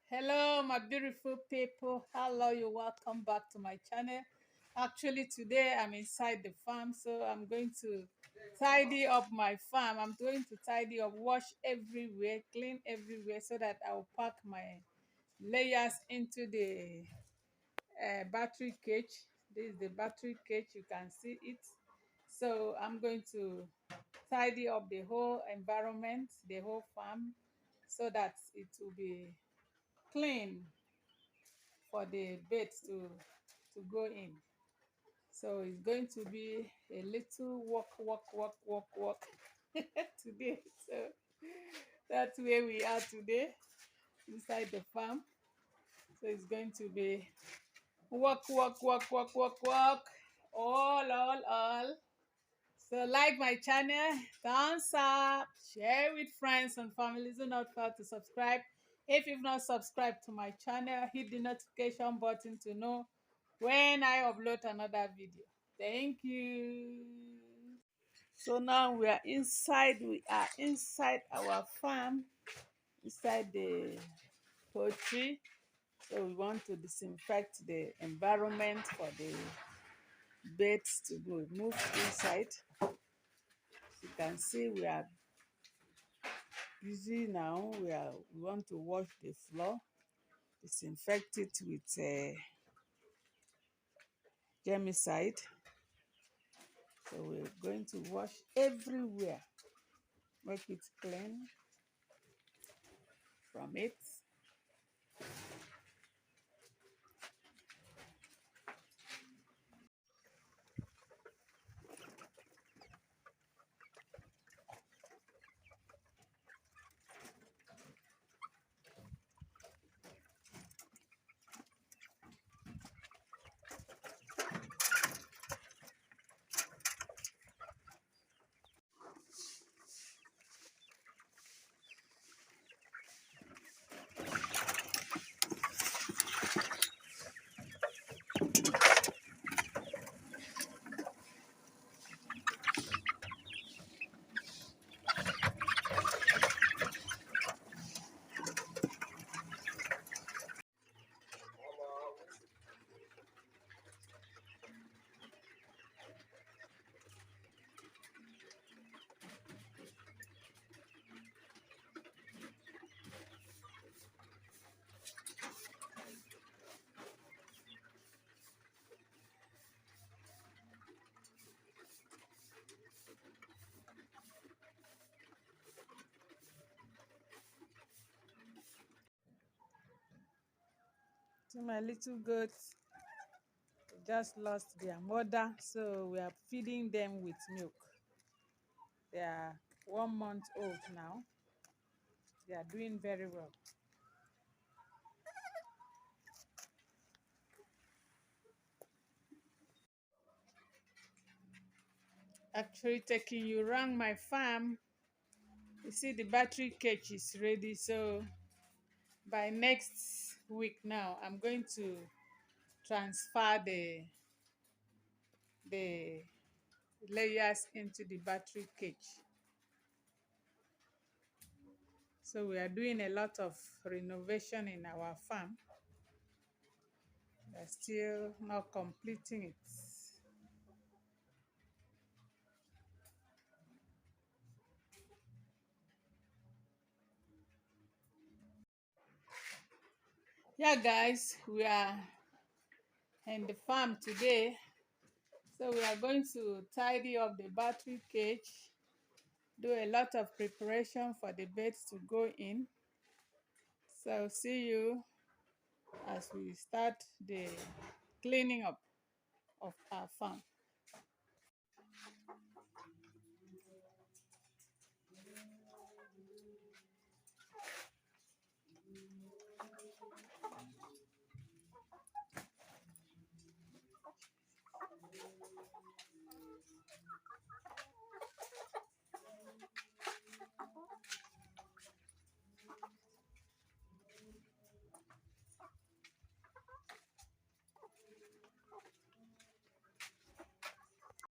Hello, my beautiful people. Hello, you welcome back to my channel. Actually, today I'm inside the farm, so I'm going to tidy up my farm. I'm going to tidy up, wash everywhere, clean everywhere, so that I'll pack my layers into the battery cage. This is the battery cage, you can see it. So I'm going to tidy up the whole environment, the whole farm, so that it will be clean for the bait to go in. So it's going to be a little walk today. So that's where we are today inside the farm. So it's going to be walk, all. So like my channel, thumbs up, share with friends and families. Do not forget to subscribe. If you've not subscribed to my channel, hit the notification button to know when I upload another video. Thank you. So now we are inside our farm, inside the poultry. So we want to disinfect the environment for the birds to go move inside. You can see we are busy now. We want to wash the floor, disinfect it with germicide. So we're going to wash everywhere, make it clean from it. So my little goats just lost their mother, so we are feeding them with milk. They are 1 month old now. They are doing very well. Actually taking you around my farm. You see the battery cage is ready, so by next week now I'm going to transfer the layers into the battery cage. So we are doing a lot of renovation in our farm. We're still not completing it. Yeah, guys, we are in the farm today. So we are going to tidy up the battery cage, do a lot of preparation for the birds to go in. So see you as we start the cleaning up of our farm.